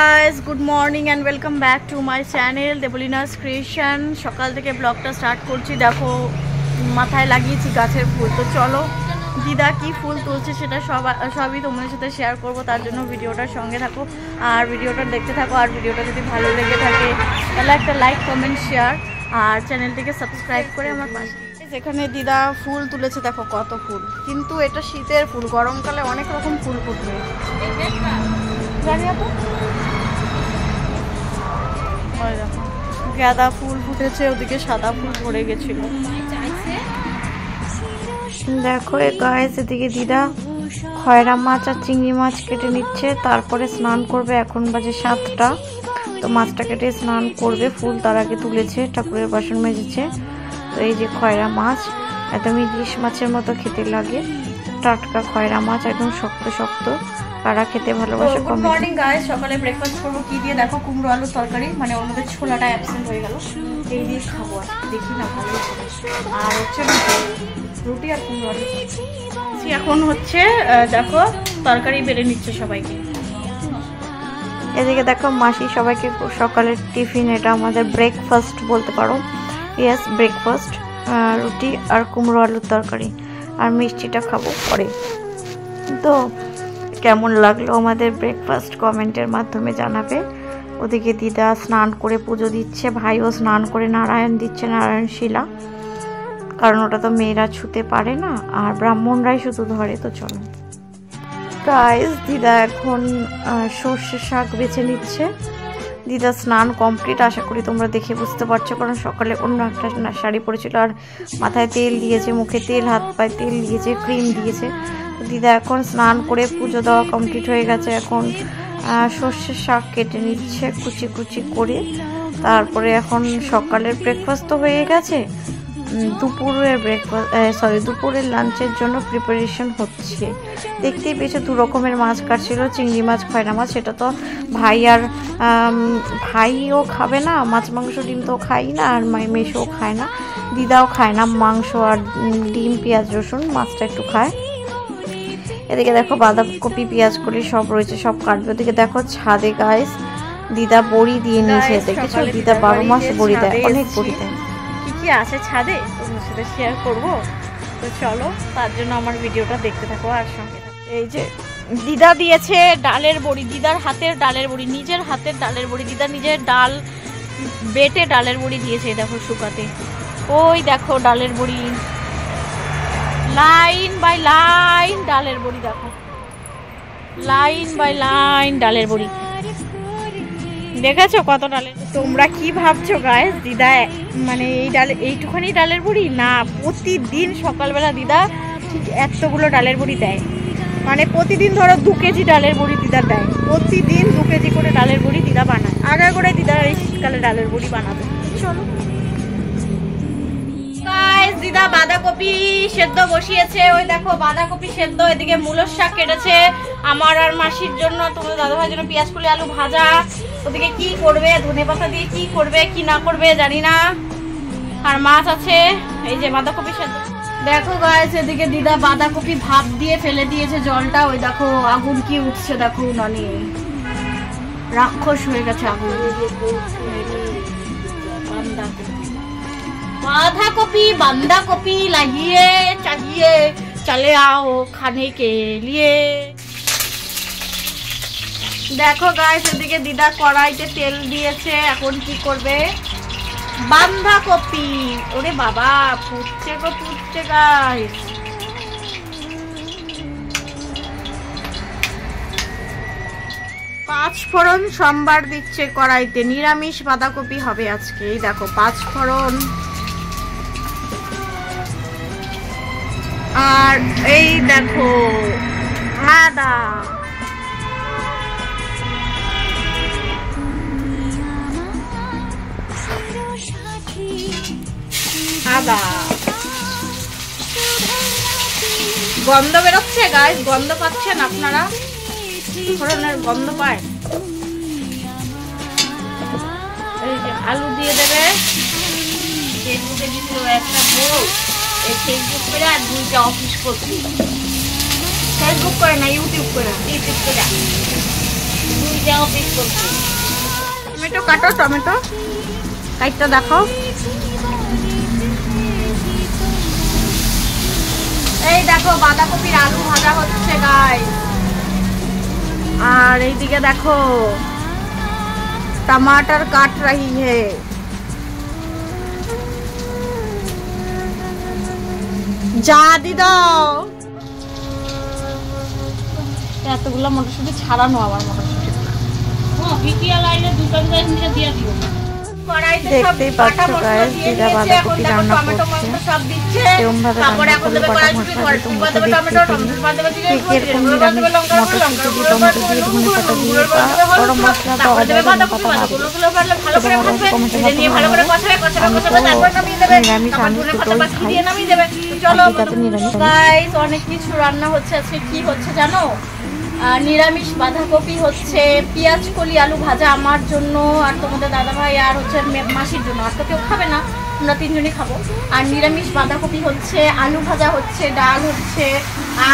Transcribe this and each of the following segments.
Guys good morning and welcome back to my channel দেবলিনাস creation. সকাল থেকে ব্লগটা start করছি। দেখো মাথায় লাগিয়েছি গাছের ফুল। তো চলো দিদা কি ফুল তুলছে সেটা সবই তোমাদের সাথে শেয়ার করব। তার জন্য ভিডিওটার সঙ্গে থাকো আর ভিডিওটা দেখতে থাকো। আর ভিডিওটা যদি ভালো লেগে থাকে তাহলে একটা লাইক কমেন্ট শেয়ার আর চ্যানেলটিকে সাবস্ক্রাইব করে আমার পাশে। এখানে দিদা ফুল তুলেছে, দেখো কত ফুল, কিন্তু এটা শীতের ফুল, গরমকালে অনেক রকম ফুল ফুটবে। গাঁদা ফুল ফুটেছে, ওদিকে সাদা ফুল ভরে গেছিল। দেখো গাইস, এদিকে দিদা খয়রা মাছ আর চিংড়ি মাছ কেটে নিচ্ছে, তারপরে স্নান করবে। এখন বাজে 7টা। তো মাছটা কেটে স্নান করবে। ফুল তার আগে তুলেছে, ঠাকুরের বাসন মেজেছে। তো এই যে খয়রা মাছ, একদম ইলিশ মাছের মতো খেতে লাগে। টাটকা খয়রা মাছ, একদম শক্ত শক্ত। কারা খেতে ভালোবাসে। গুড মর্নিং গাইস, সকালে ব্রেকফাস্ট করবো কি দিয়ে দেখো, কুমড়ো আলুর তরকারি, মানে ওর মধ্যে ছোলাটা অ্যাবসেন্ট হয়ে গেল, এই দিয়ে খাবো। দেখি না ভালো। আর হচ্ছে রুটি আর কুমড়ো আলু। এখন হচ্ছে দেখো তরকারি বেড়ে নিচ্ছে সবাইকে। এদিকে দেখো মাসি সবাইকে সকালের টিফিন, এটা আমাদের ব্রেকফাস্ট বলতে পারো। Yes, breakfast. রুটি আর কুমড়ো আলুর তরকারি, আর মিষ্টিটা খাবো পরে। তো কেমন লাগলো আমাদের ব্রেকফাস্ট কমেন্টের মাধ্যমে জানাবে। ওদিকে দিদা স্নান করে পুজো দিচ্ছে, ভাইও স্নান করে নারায়ণ দিচ্ছে, নারায়ণ শিলা, কারণ ওটা তো মেয়েরা ছুতে পারে না, আর ব্রাহ্মণরাই শুধু ধরে। তো চলো গাইস, দিদা এখন সর্ষে শাক বেছে নিচ্ছে। দিদা স্নান কমপ্লিট, আশা করি তোমরা দেখে বুঝতে পারছো, কারণ সকালে অন্য একটা শাড়ি পরেছিল আর মাথায় তেল দিয়েছে, মুখে তেল, হাত পায়ে তেল দিয়েছে, ক্রিম দিয়েছে। দিদা এখন স্নান করে পুজো দেওয়া কমপ্লিট হয়ে গেছে। এখন সর্ষের শাক কেটে নিচ্ছে কুচি কুচি করে। তারপরে এখন সকালের ব্রেকফাস্ট তো হয়ে গেছে, দুপুরের লাঞ্চের জন্য প্রিপারেশন হচ্ছে। দেখতেই পেয়েছে 2 রকমের মাছ কাটছিল, চিংড়ি মাছ, খয়রা মাছ। সেটা তো ভাইও খাবে না, মাছ মাংস ডিম তো খাই না, আর মেশোও খায় না, দিদাও খায় না মাংস আর ডিম, পেঁয়াজ রসুন, মাছটা একটু খায়। এদিকে দেখো বাঁধাকপি, পেঁয়াজ কলি সব রয়েছে, সব কাটবে। ওদিকে দেখো ছাদে গাইস দিদা বড়ি দিয়ে নিয়েছে, দেখেছো? দিদা 12 মাস বড়ি দেয়, অনেক বড়ি দেয়। কি কি আছে ছাদে তোমার সাথে শেয়ার করব। তো চলো, তার জন্য আমার ভিডিওটা দেখতে থাকো আর সঙ্গে থাকো। এই যে দিদা দিয়েছে ডালের বড়ি, দিদার হাতের ডালের বড়ি, নিজের হাতের ডালের বড়ি। দিদা নিজের ডাল বেটে ডালের বড়ি দিয়েছে, দেখো শুকাতে। ওই দেখো ডালের বড়ি, লাইন বাই লাইন ডালের বড়ি, দেখো লাইন বাই লাইন ডালের বড়ি। দেখেছো কত ডালের? তোমরা কি ভাবছো গাইস, দিদা মানে এইটুখানি ডালের বড়ি না, প্রতিদিন সকালবেলা দিদা ঠিক এতগুলো ডালের বড়ি দেয়। মানে প্রতিদিন ধরো 2 কেজি ডালের বড়ি দিদা দেয়, প্রতিদিন 2 কেজি করে ডালের বড়ি দিদা বানায়। আগে করে দিদা এই শীতকালে ডালের বড়ি বানাবে। চলো গাইস, দিদা বাঁধাকপি সেদ্ধ বসিয়েছে, ওই দেখো বাঁধাকপি সেদ্ধ। এদিকে মূলোর শাক কেটেছে আমার আর মাসির জন্য, তোমাদের দাদাভাইয়ের জন্য পেঁয়াজ কলি আলু ভাজা। ওদিকে কি করবে, ধনেপাতা দিয়ে কি করবে কি না করবে জানি না। আর মাছ আছে, এই যে বাঁধাকপি সেদ্ধ। দেখো গাইস, এদিকে দিদা বাঁধাকপি ভাপ দিয়ে ফেলে দিয়েছে জলটা। ওই দেখো আগুন কি উঠছে, দেখো নানি রাক্ষস হয়ে গেছে আগুন। বাঁধাকপি বাঁধাকপি লাগিয়ে চালিয়ে চলে আও খানে কে লিয়ে। দেখো গাইস, এদিকে দিদা কড়াইতে তেল দিয়েছে, এখন কি করবে বাঁধাকপি। ওরে বাবা, ফুটছে গো ফুটছে গাইস। পাঁচফোড়ন সম্বার দিচ্ছে কড়াইতে, নিরামিষ বাঁধাকপি হবে আজকে। এই দেখো পাঁচফোড়ন, আর এই দেখো আদা, গন্ধ বেরোচ্ছে গাইস, গন্ধ পাচ্ছেন আপনারা? ফোড়নের গন্ধ পায়। এই যে আলু দিয়ে দেবে। ফেসবুকে দিছিল একটা বউ, এই ফেসবুক করে আর 2টা অফিস করছি। ফেসবুক করে না, ইউটিউব করে। টমেটো কাটো, টমেটো কাইটটা দেখো। এই দেখো বাঁধাকপির আলু ভাজা হচ্ছে গাইস। আর এইদিকে দেখো टमाटर काट रही है। যা দিদা এতগুলো মটরশুঁটি ছাড়ানো আমার মটরশুঁটি। দেখতেই পাচ্ছ গাইস, দিদা বাঁধাকপি রান্না করছে। এরকম ভাবে রান্না করলে বাটা মশলা দিয়ে এরকম নিরামিষ মটরশুঁটি দিয়ে টমেটো দিয়ে ধনে পাতা দিয়ে বা গরম মশলা বা আদা ধনে পাতা ভালো নিরামিষ আমিষ দুটোই খাই। গাইস অনেক কিছু রান্না হচ্ছে আজকে। কি হচ্ছে জানো? নিরামিষ বাঁধাকপি হচ্ছে, পেঁয়াজ কলি আলু ভাজা আমার জন্য আর তোমাদের দাদা ভাই আর হচ্ছে মাসির জন্য। আর তো কেউ খাবে না, আমরা তিনজনই খাবো। আর নিরামিষ বাঁধাকপি হচ্ছে, আলু ভাজা হচ্ছে, ডাল হচ্ছে,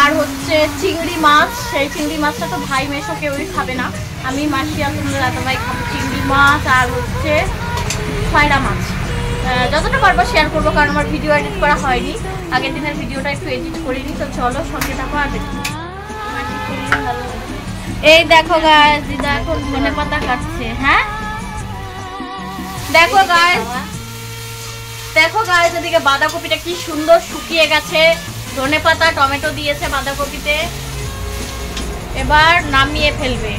আর হচ্ছে চিংড়ি মাছ। সেই চিংড়ি মাছটা তো ভাই মেশো কেউই খাবে না, আমি মাসি আর তোমাদের দাদা ভাই খাবো চিংড়ি মাছ। আর হচ্ছে খয়রা মাছ। যতটা পারবো শেয়ার করবো, কারণ আমার ভিডিও এডিট করা হয়নি, আগের দিনের ভিডিওটা একটু এডিট করিনি। তো চলো সঙ্গে থাকো আর দেখি। এই দেখো গাইস, দিদা এখন ধনে পাতা কাটছে। হ্যাঁ দেখো গাইস, দেখো গাইস এদিকে বাঁধাকপিটা কি সুন্দর শুকিয়ে গেছে। ধনে পাতা টমেটো দিয়েছে বাঁধাকপিতে, এবার নামিয়ে ফেলবে।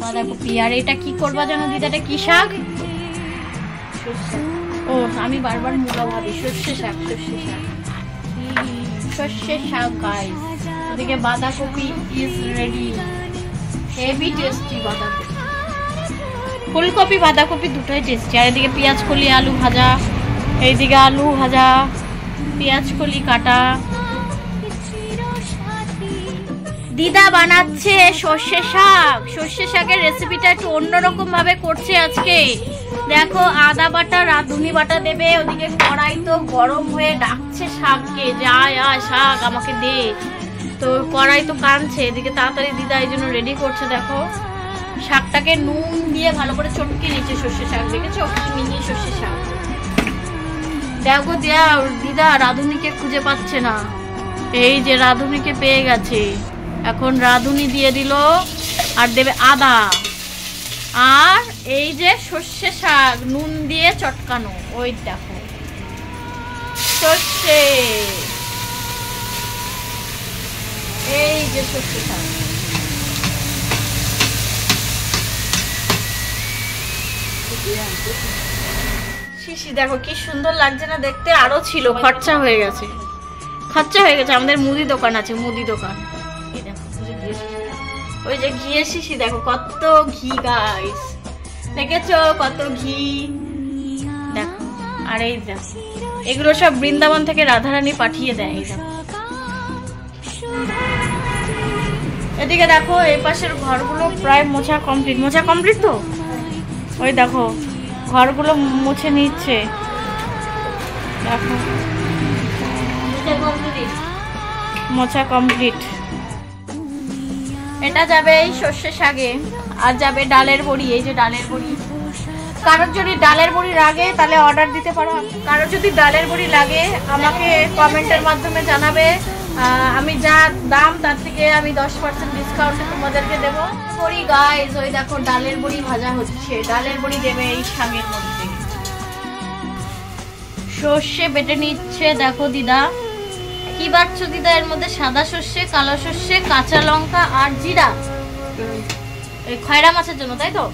বাঁধাকপি। আর এটা কি করবা জানো দিদা? এটা কি শাক? ও আমি বারবার মূলা ভাবি, সর্ষে শাক, সর্ষে শাক, সর্ষে শাক গাইস। ওদিকে বাঁধাকপি ইজ রেডি, হেভি টেস্টি বাঁধাকপি। ফুলকপি বাঁধাকপি দুটোই টেস্টি। আর এদিকে পেঁয়াজ কলি আলু ভাজা, এইদিকে আলু ভাজা, পেঁয়াজ কলি কাটা। দিদা বানাচ্ছে সর্ষে শাক। সর্ষে শাকের রেসিপিটা একটু অন্যরকম ভাবে করছে আজকে। দেখো আদা বাটা রাঁধুনি বাটা দেবে, ওদিকে কড়াই তো গরম হয়ে ডাকছে শাককে, যা শাক আমাকে দে। তো কড়াই তো কাঁদছে, এদিকে তাড়াতাড়ি দিদা এই জন্য রেডি করছে। দেখো শাকটাকে নুন দিয়ে ভালো করে চটকে নিচ্ছে সর্ষে শাক, দেখেছো মিনি সর্ষে শাক। দেখো দিদা রাঁধুনিকে খুঁজে পাচ্ছে না, এই যে রাঁধুনিকে পেয়ে গেছে। এখন রাঁধুনি দিয়ে দিল, আর দেবে আদা, আর এই যে সর্ষে শাক নুন দিয়ে চটকানো। ওই দেখো সর্ষে, এই যে সর্ষে শাক। শিশি দেখো কি সুন্দর লাগছে না দেখতে। আরো ছিল, খরচা হয়ে গেছে, খরচা হয়ে গেছে। আমাদের মুদি দোকান আছে, মুদি দোকান। ওই যে ঘিয়ের শিশি দেখো কত ঘি গাইস, দেখেছো কত ঘি দেখো। আর এই দেখো এগুলো সব বৃন্দাবন থেকে রাধারানী পাঠিয়ে দেয়। এই দেখো এদিকে দেখো এই পাশের ঘরগুলো প্রায় মোছা কমপ্লিট। মোছা কমপ্লিট তো, ওই দেখো ঘরগুলো মুছে নিচ্ছে। দেখো মোছা কমপ্লিট। এটা যাবে এই সর্ষে শাকে, আর যাবে ডালের বড়ি। এই যে ডালের বড়ি, কারোর যদি ডালের বড়ি লাগে তাহলে অর্ডার দিতে পারো। কারোর যদি ডালের বড়ি লাগে আমাকে কমেন্টের মাধ্যমে জানাবে, আমি যা দাম তার থেকে আমি 10% ডিসকাউন্টে তোমাদেরকে দেবো। বড়ি গাইস, ওই দেখো ডালের বড়ি ভাজা হচ্ছে। ডালের বড়ি দেবে এই শাকের মধ্যে। সর্ষে বেটে নিচ্ছে দেখো দিদা। কি বাটছো দিদা? এর মধ্যে সাদা সর্ষে, কালো সর্ষে, কাঁচা লঙ্কা আর জিরা। এই খয়রা মাছের জন্য, তাই তো?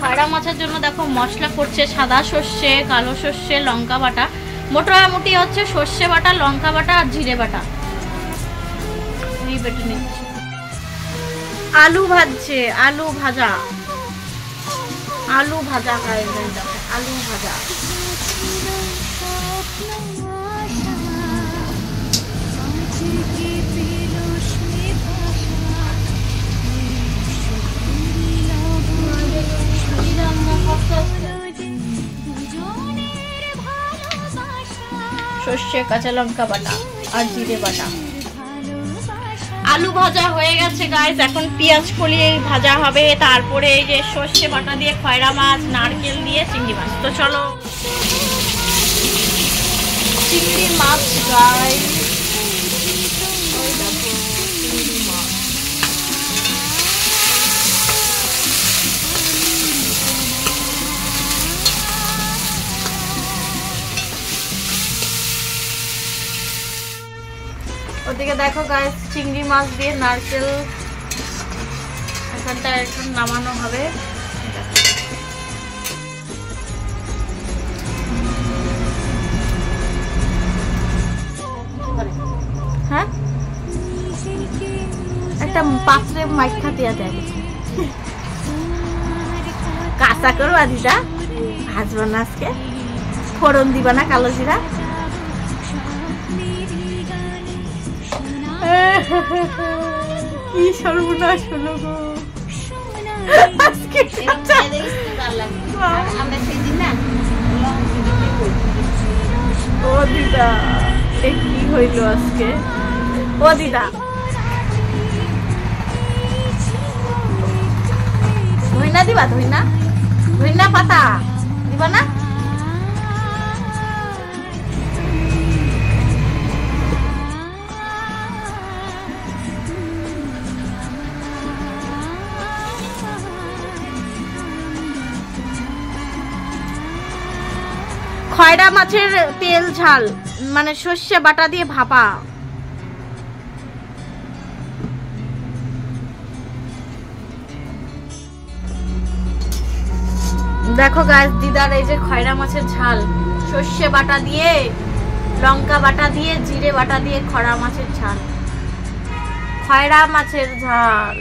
খয়রা মাছের জন্য দেখো মশলা করছে, সাদা সর্ষে, কালো সর্ষে, লঙ্কা বাটা। মোটামুটি হচ্ছে সর্ষে বাটা, লঙ্কা বাটা আর জিরে বাটা। এই বেটে নিচ্ছে। আলু ভাজছে, আলু ভাজা, আলু ভাজা খাই দেখো, আলু ভাজা। সর্ষে কাঁচা লঙ্কা বাটা আর জিরে বাটা। আলু ভাজা হয়ে গেছে গাইস, এখন পেঁয়াজ কলি ভাজা হবে, তারপরে এই যে সর্ষে বাটা দিয়ে খয়রা মাছ, নারকেল দিয়ে চিংড়ি মাছ। তো চলো চিংড়ি মাছ গাইস, ওদিকে দেখো গাইস চিংড়ি মাছ দিয়ে নারকেল এখানটা এখন নামানো হবে। হ্যাঁ একটা পাত্রে মাইখা দিয়া দেয়, কাঁচা করবা দিদা, ভাজবা না আজকে, ফোড়ন দিবা না কালো জিরা। কি সর্বনাশ হলো গো আজকে। ও দিদা এ কি হইলো আজকে, ও দিদা ধইনা দিবা, ধইনা ধইনা পাতা দিবা না? খয়রা মাছের তেল ঝাল মানে সর্ষে বাটা দিয়ে ভাপা। দেখো গাইস দিদার এই যে খয়রা মাছের ঝাল, সর্ষে বাটা দিয়ে, লঙ্কা বাটা দিয়ে, জিরে বাটা দিয়ে খয়রা মাছের ঝাল, খয়রা মাছের ঝাল।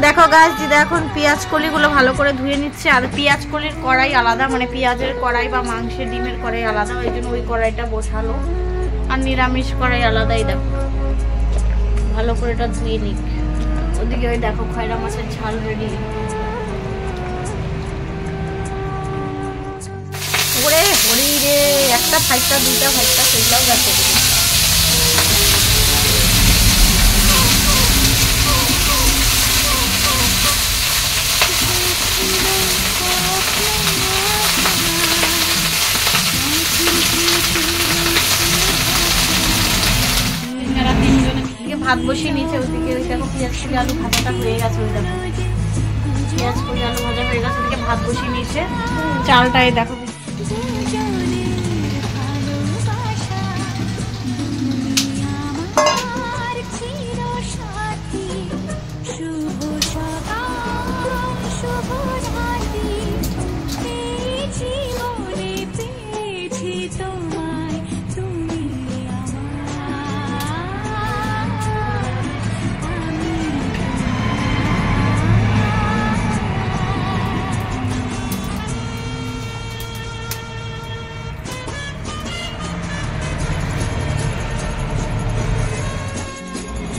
দেখো গাইস দিদা এখন পেঁয়াজ কলিগুলো ভালো করে ধুয়ে নিচ্ছে। আর পেঁয়াজ কলির কড়াই আলাদা, মানে পেঁয়াজের কড়াই বা মাংসের ডিমের কড়াই আলাদা, ওই জন্য ওই কড়াইটা বসালো। আর নিরামিষ কড়াই আলাদাই, দেখো ভালো করে এটা ধুয়ে নিক। ওদিকে ওই দেখো খয়রা মাছের ঝাল রেডি। ওরে হরি রে, একটা ফাইটটা দুইটা ফাইটটা সেইটাও গেছে। ভাত বসিয়ে নিচে, ওদিকে ওই দেখো পেঁয়াজ কলি আলু ভাজাটা হয়ে গেছে। ওই দেখো পেঁয়াজ কলি আলু ভাজা হয়ে গেছে, ওদিকে ভাত বসিয়ে নিয়েছে। চালটাই দেখো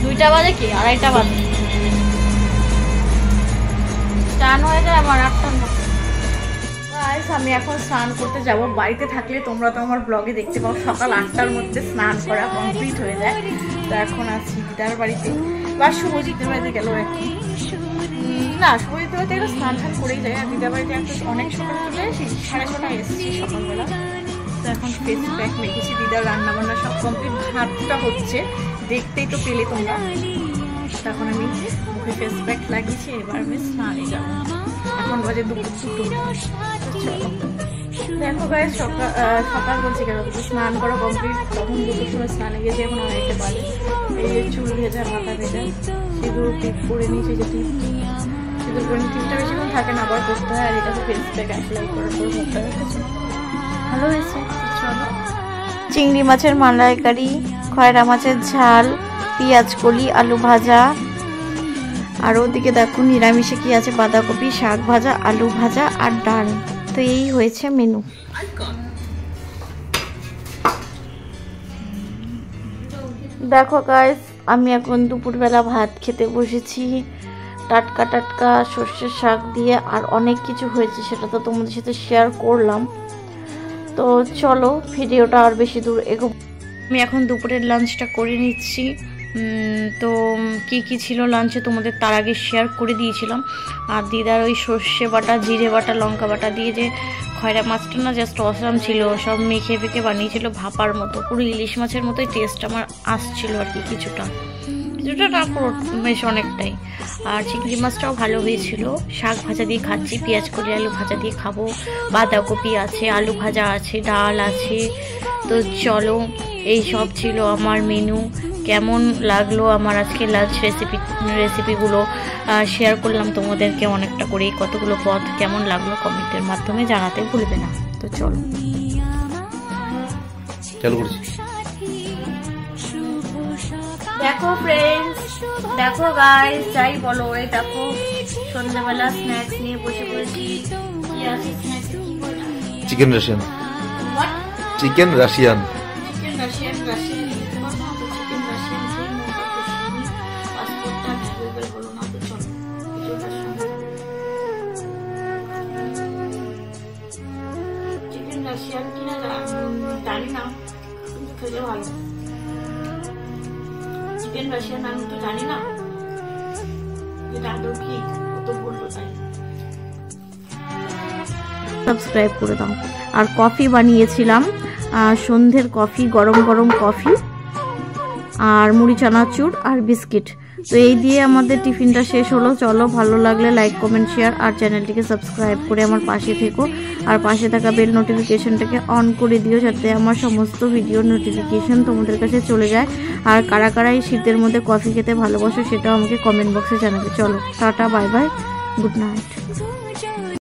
দুইটা বাজে কি আড়াইটা বাজে, স্নান হয়ে যায় আমার 8টার মতো। আমি এখন স্নান করতে যাব। বাড়িতে থাকলে তোমরা তো আমার ব্লগে দেখতে পাও সকাল 8টার মধ্যে স্নান করা কমপ্লিট হয়ে যায়। তো এখন আছি দিদার বাড়িতে, বা শুভজিতের বাড়িতে গেল আর কি। না শুভজিতের বাড়িতে একটু স্নান টান করেই যায়, আর দিদার বাড়িতে একটু অনেক সকালে চলে আসি, 6:30 এসেছি সকালবেলা। তো এখন ফেস প্যাক মেখেছি, দিদার রান্না বান্না সব কমপ্লিট, ভাতটা হচ্ছে দেখতেই তো পেলে তোমরা। তখন আমি মুখে ফেস প্যাক লাগিয়েছি, এবার আমি স্নানে যাবো। এখন বাজে 2:00। দেখো গায়ে সকাল বলছি কেন, স্নান করা কমপ্লিট, তখন 2:00 সময় স্নানে গেছি, এখন অনেকটা বাজে। এই যে চুল ভেজা, মাথা ভেজা, সিঁদুর টিপ করে নিয়েছি, যে টিপ সিঁদুর করে টিপটা বেশিক্ষণ থাকে না, আবার করতে হয়। আর এটা তো ফেস প্যাক অ্যাপ্লাই করার পর মুখটা রেখেছে, ভালো হয়েছে। চলো, চিংড়ি মাছের মালাইকারি, খয়রা মাছের ঝাল, পেঁয়াজ কলি, আলু ভাজা, আর ওদিকে দেখো নিরামিষে কি আছে, বাঁধাকপি, শাক ভাজা, আলু ভাজা আর ডাল। তো এই হয়েছে মেনু। দেখো গাইস, আমি এখন দুপুরবেলা ভাত খেতে বসেছি, টাটকা টাটকা সর্ষের শাক দিয়ে, আর অনেক কিছু হয়েছে, সেটা তো তোমাদের সাথে শেয়ার করলাম। তো চলো, ভিডিওটা আর বেশি দূর এগোবো। আমি এখন দুপুরের লাঞ্চটা করে নিচ্ছি। তো কি ছিল লাঞ্চে তোমাদের তার আগে শেয়ার করে দিয়েছিলাম। আর দিদার ওই সর্ষে বাটা, জিরে বাটা, লঙ্কা বাটা দিয়ে যে খয়রা মাছটা না জাস্ট অসাম ছিল, সব মেখে ফেঁকে বানিয়েছিল ভাপার মতো, পুরো ইলিশ মাছের মতোই টেস্ট আমার আসছিল আর কি, কিছুটা না পুরো, বেশ অনেকটাই। আর চিংড়ি মাছটাও ভালো হয়েছিল। শাক ভাজা দিয়ে খাচ্ছি, পেঁয়াজ কলি আলু ভাজা দিয়ে খাবো, বাঁধাকপি আছে, আলু ভাজা আছে, ডাল আছে। তো চলো, এই সব ছিল আমার মেনু। কেমন লাগলো আমার আজকে লাঞ্চ রেসিপিগুলো শেয়ার করলাম তোমাদেরকে অনেকটা করে। কতগুলো পদ কেমন লাগলো কমেন্টের মাধ্যমে জানাতে ভুলবে না। তো চলো, দেখো ফ্রেন্ডস, দেখো গাইস, যাই বলো, এই দেখো সন্ধ্যাবেলা স্ন্যাক্স নিয়ে বসে পড়েছি। কি আছে snacks? Chicken Russian. Chicken Russian কিনা জানি না, কিন্তু খেলে ভালো। চিকেন রাশিয়ান আমি তো জানি না এটা আদৌ কি, কত বললো তাই। সাবস্ক্রাইব করে দাও। আর কফি বানিয়েছিলাম, সন্ধ্যের কফি, গরম গরম কফি, আর মুড়ি চানাচুর আর বিস্কিট। তো এই দিয়ে আমাদের টিফিনটা শেষ হলো। চলো, ভালো লাগলে লাইক কমেন্ট শেয়ার আর চ্যানেলটিকে সাবস্ক্রাইব করে আমার পাশে থেকো, আর পাশে থাকা বেল নোটিফিকেশনটাকে অন করে দিও, যাতে আমার সমস্ত ভিডিওর নোটিফিকেশন তোমাদের কাছে চলে যায়। আর কারা কারা এই শীতের মধ্যে কফি খেতে ভালোবাসো সেটাও আমাকে কমেন্ট বক্সে জানাবে। চলো, tata, bye bye, good night.